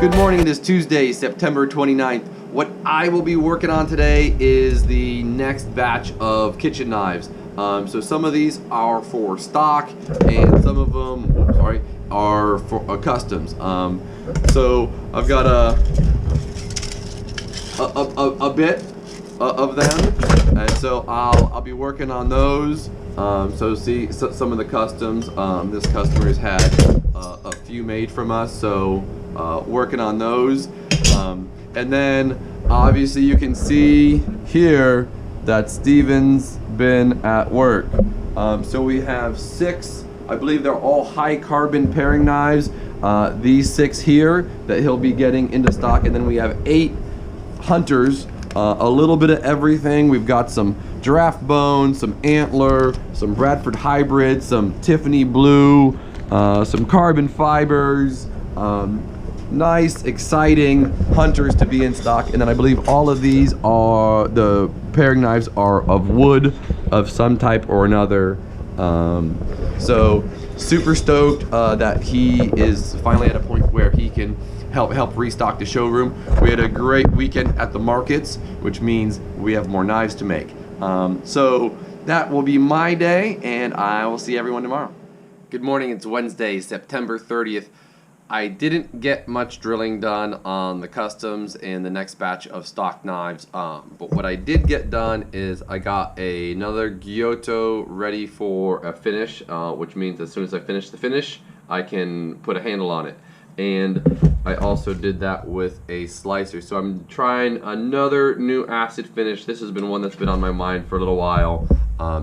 Good morning, it is Tuesday, September 29th. What I will be working on today is the next batch of kitchen knives. So some of these are for stock and some of them, are for customs. So I've got a bit of them, and so I'll be working on those. So see some of the customs. This customer has had a few made from us, so working on those. And then obviously you can see here that Steven's been at work. So we have 6, I believe they're all high carbon paring knives. These 6 here that he'll be getting into stock, and then we have 8 hunters, a little bit of everything. We've got some giraffe bone, some antler, some Bradford hybrid, some Tiffany blue, some carbon fibers, nice exciting hunters to be in stock. And then I believe all of these are, the paring knives are of wood of some type or another. So super stoked that he is finally at a point where he can help restock the showroom. We had a great weekend at the markets, which means we have more knives to make. So that will be my day, and I will see everyone tomorrow. Good morning, it's Wednesday, September 30th. I didn't get much drilling done on the customs and the next batch of stock knives, but what I did get done is I got another Giotto ready for a finish, which means as soon as I finish the finish, I can put a handle on it. And I also did that with a slicer. So I'm trying another new acid finish. This has been one that's been on my mind for a little while.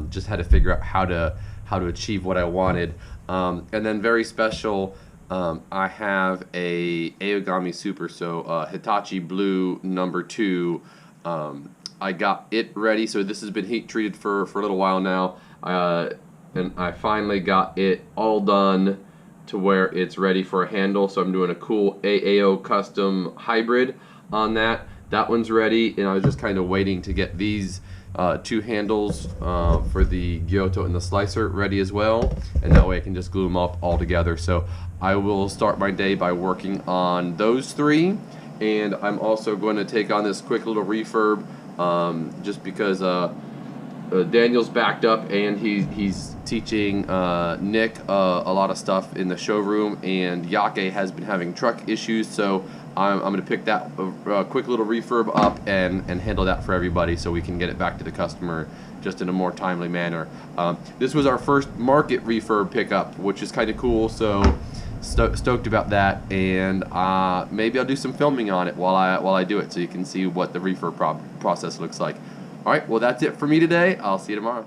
Just had to figure out how to achieve what I wanted. And then very special, I have a Aogami Super, so Hitachi Blue number 2. I got it ready, so this has been heat treated for a little while now, and I finally got it all done to where it's ready for a handle. So I'm doing a cool AAO custom hybrid on that. That one's ready, and I was just kind of waiting to get these 2 handles for the Giotto and the slicer ready as well, and that way I can just glue them up all together. So I will start my day by working on those 3, and I'm also going to take on this quick little refurb just because Daniel's backed up, and he's teaching Nick a lot of stuff in the showroom, and Yake has been having truck issues, so I'm going to pick that quick little refurb up and handle that for everybody so we can get it back to the customer just in a more timely manner. This was our first market refurb pickup, which is kind of cool, so stoked about that, and maybe I'll do some filming on it while I do it so you can see what the refurb process looks like. All right, well, that's it for me today. I'll see you tomorrow.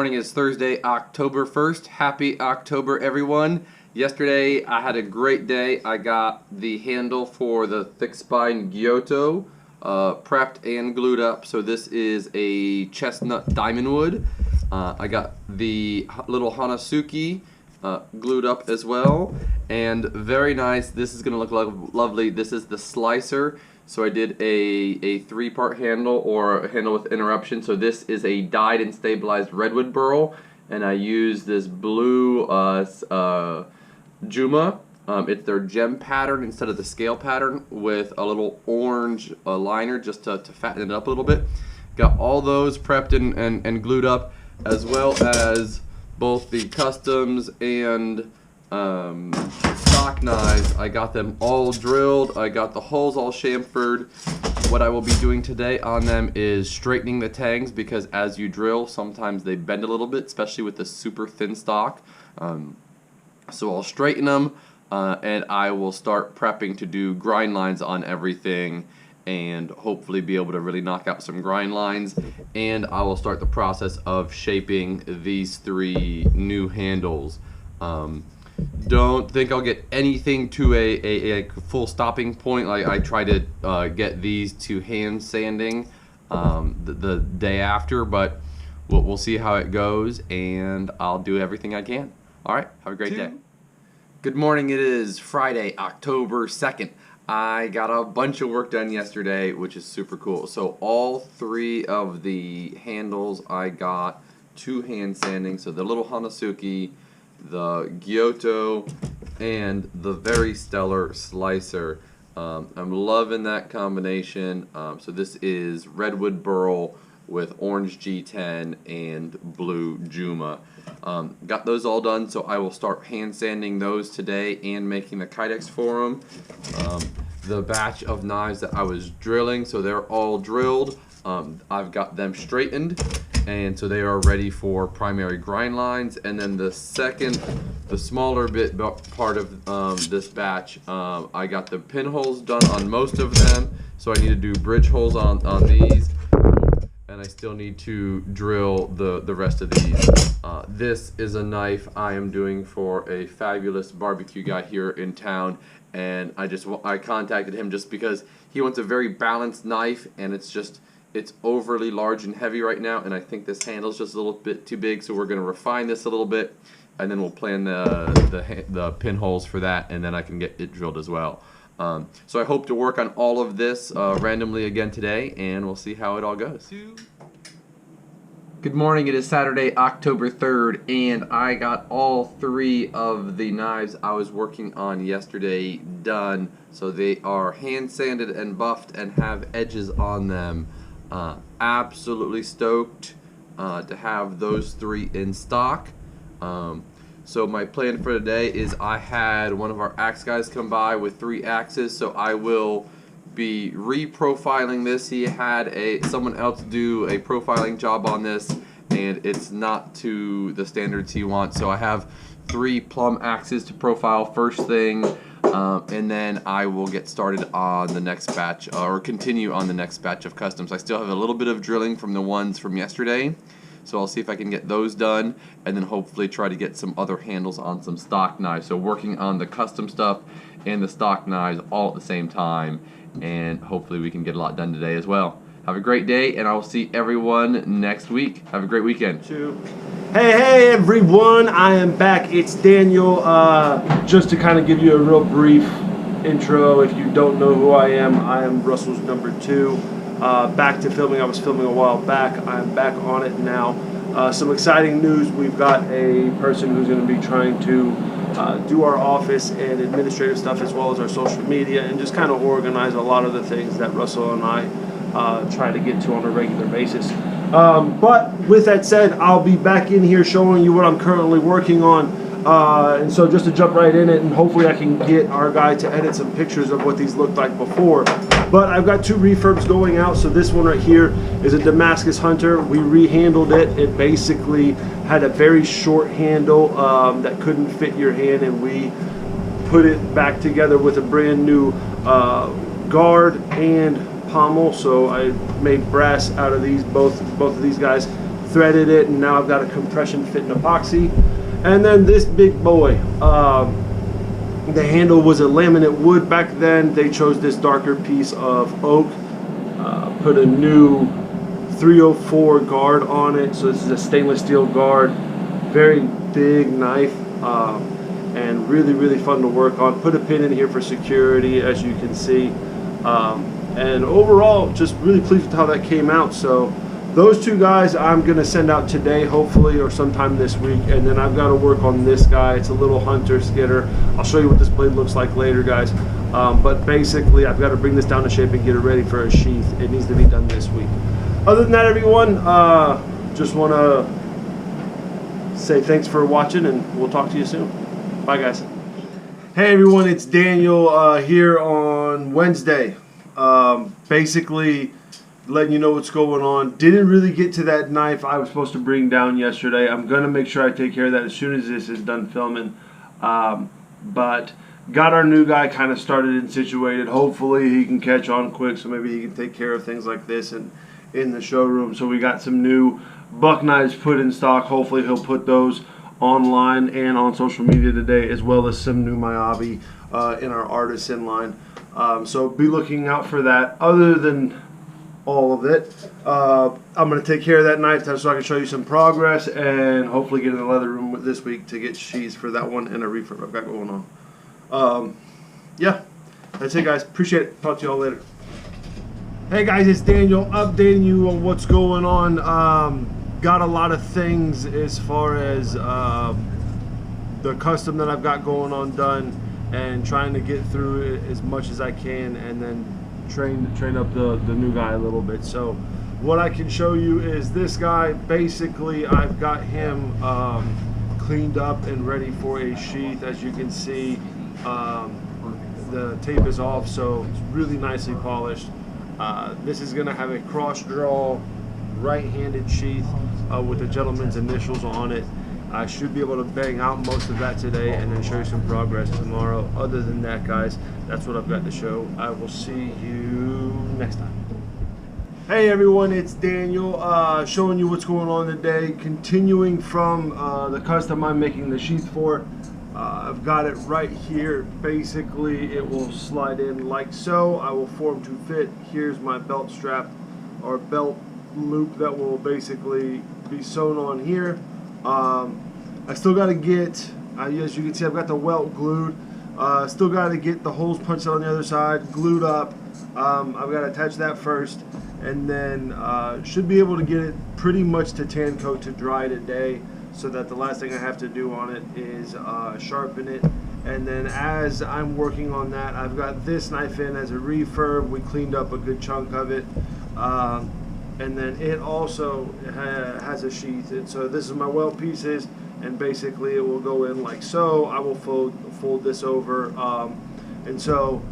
morning. It's Thursday, October 1st. Happy October, everyone. Yesterday, I had a great day. I got the handle for the thick spine Giotto prepped and glued up. So this is a chestnut diamond wood. I got the little Hanasuki glued up as well. And very nice. This is going to look lovely. This is the slicer. So I did a three-part handle, or a handle with interruption. So this is a dyed and stabilized redwood burl, and I used this blue Juma. It's their gem pattern instead of the scale pattern, with a little orange liner just to fatten it up a little bit. Got all those prepped and glued up, as well as both the customs and stock knives. I got them all drilled. I got the holes all chamfered. What I will be doing today on them is straightening the tangs, because as you drill, sometimes they bend a little bit, especially with the super thin stock. So I'll straighten them, and I will start prepping to do grind lines on everything, and hopefully be able to really knock out some grind lines. And I will start the process of shaping these three new handles. Don't think I'll get anything to a full stopping point. Like, I try to get these to hand sanding the day after, but we'll see how it goes, and I'll do everything I can. All right, have a great day. Good morning. It is Friday, October 2nd. I got a bunch of work done yesterday, which is super cool. So all three of the handles I got to hand sanding. So the little Hanasuki, the Giotto, and the very stellar slicer. I'm loving that combination. So this is redwood burl with orange G10 and blue Juma. Got those all done, so I will start hand sanding those today and making the kydex for them. The batch of knives that I was drilling, so they're all drilled. I've got them straightened, and so they are ready for primary grind lines. And then the second, the smaller part of this batch, I got the pinholes done on most of them, so I need to do bridge holes on these, and I still need to drill the rest of these. This is a knife I am doing for a fabulous barbecue guy here in town, and I contacted him just because he wants a very balanced knife, and it's overly large and heavy right now, and I think this handle's just a little bit too big, so we're going to refine this a little bit, and then we'll plan the pinholes for that, and then I can get it drilled as well. So I hope to work on all of this randomly again today, and we'll see how it all goes. Good morning. It is Saturday, October 3rd, and I got all three of the knives I was working on yesterday done. So they are hand sanded and buffed and have edges on them. Absolutely stoked to have those three in stock. So my plan for today is I had one of our axe guys come by with 3 axes, so I will be reprofiling this. He had someone else do a profiling job on this, and it's not to the standards he wants. So I have 3 plumb axes to profile first thing, and then I will get started on the next batch, or continue on the next batch of customs. I still have a little bit of drilling from the ones from yesterday, so I'll see if I can get those done, and then hopefully try to get some other handles on some stock knives. So working on the custom stuff and the stock knives all at the same time, and hopefully we can get a lot done today as well. Have a great day, and I will see everyone next week. Have a great weekend. Hey everyone, I am back. It's Daniel. Just to kind of give you a real brief intro, if you don't know who I am Russell's number 2. Back to filming. I was filming a while back. I'm back on it now. Some exciting news. We've got a person who's going to be trying to do our office and administrative stuff, as well as our social media, and just kind of organize a lot of the things that Russell and I try to get to on a regular basis. But with that said, I'll be back in here showing you what I'm currently working on. And so just to jump right in it, and hopefully I can get our guy to edit some pictures of what these looked like before. But I've got 2 refurbs going out. So this one right here is a Damascus Hunter. We rehandled it. It basically had a very short handle that couldn't fit your hand, and we put it back together with a brand new guard and pommel. So I made brass out of these, both of these guys. threaded it, and now I've got a compression fit and epoxy. And then this big boy, the handle was a laminate wood back then. They chose this darker piece of oak, put a new 304 guard on it. So this is a stainless steel guard, very big knife, and really fun to work on. Put a pin in here for security, as you can see. And overall, just really pleased with how that came out. So those two guys I'm gonna send out today, hopefully, or sometime this week. And then I've got to work on this guy. It's a little hunter skidder. I'll show you what this blade looks like later, guys. But basically, I've got to bring this down to shape and get it ready for a sheath. It needs to be done this week. Other than that, everyone, just want to say thanks for watching, and we'll talk to you soon. Bye, guys. Hey, everyone, it's Daniel here on Wednesday. Basically, letting you know what's going on. Didn't really get to that knife I was supposed to bring down yesterday. I'm going to make sure I take care of that as soon as this is done filming. But got our new guy kind of started and situated. Hopefully he can catch on quick, so maybe he can take care of things like this and in the showroom. So we got some new buck knives put in stock. Hopefully he'll put those online and on social media today, as well as some new Miyabi in our artisan line. So be looking out for that. Other than all of it, I'm going to take care of that knife so I can show you some progress, and hopefully get in the leather room this week to get sheaths for that one and a refurb I've got going on. Yeah, that's it, guys. Appreciate it. Talk to y'all later. Hey guys, it's Daniel updating you on what's going on. Got a lot of things as far as the custom that I've got going on done, and trying to get through it as much as I can, and then train up the new guy a little bit. So what I can show you is this guy. Basically, I've got him cleaned up and ready for a sheath. As you can see, the tape is off, so it's really nicely polished. This is going to have a cross draw right-handed sheath with the gentleman's initials on it. I should be able to bang out most of that today and then show you some progress tomorrow. Other than that, guys, that's what I've got to show. I will see you next time. Hey everyone, it's Daniel showing you what's going on today. Continuing from the custom I'm making the sheath for. I've got it right here. Basically, it will slide in like so. I will form to fit. Here's my belt strap or belt loop that will basically be sewn on here. I still got to get, as you can see, I've got the welt glued. Still got to get the holes punched out on the other side, glued up. I've got to attach that first, and then should be able to get it pretty much to tan coat to dry today, so that the last thing I have to do on it is sharpen it. And then as I'm working on that, I've got this knife in as a refurb. We cleaned up a good chunk of it. And then it also has a sheath. And so this is my welt pieces, and basically it will go in like so. I will fold this over. And so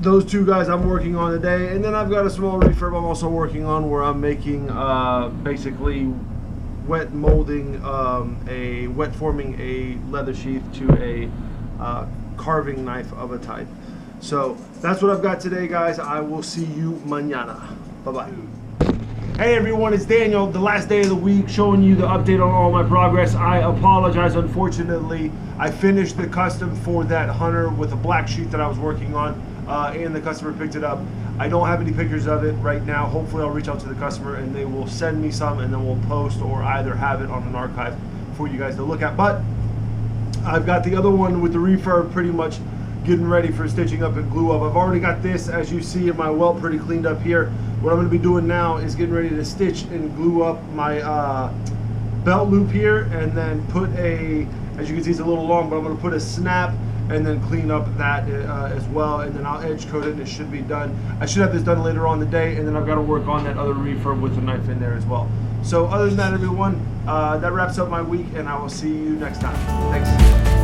those two guys I'm working on today. And then I've got a small refurb I'm also working on, where I'm making basically wet molding, wet forming a leather sheath to a carving knife of a type. So that's what I've got today, guys. I will see you mañana. Bye-bye. Hey everyone, it's Daniel. The last day of the week, showing you the update on all my progress. I apologize. Unfortunately, I finished the custom for that hunter with a black sheath that I was working on, and the customer picked it up. I don't have any pictures of it right now. Hopefully I'll reach out to the customer and they will send me some, and then we'll post or either have it on an archive for you guys to look at. But I've got the other one with the refurb pretty much getting ready for stitching up and glue up. I've already got this, as you see, in my welt pretty cleaned up here. What I'm going to be doing now is getting ready to stitch and glue up my belt loop here, and then put as you can see, it's a little long, but I'm going to put a snap and then clean up that as well, and then I'll edge coat it and it should be done. I should have this done later on the day, and then I've got to work on that other refurb with the knife in there as well. So other than that, everyone, that wraps up my week, and I will see you next time. Thanks.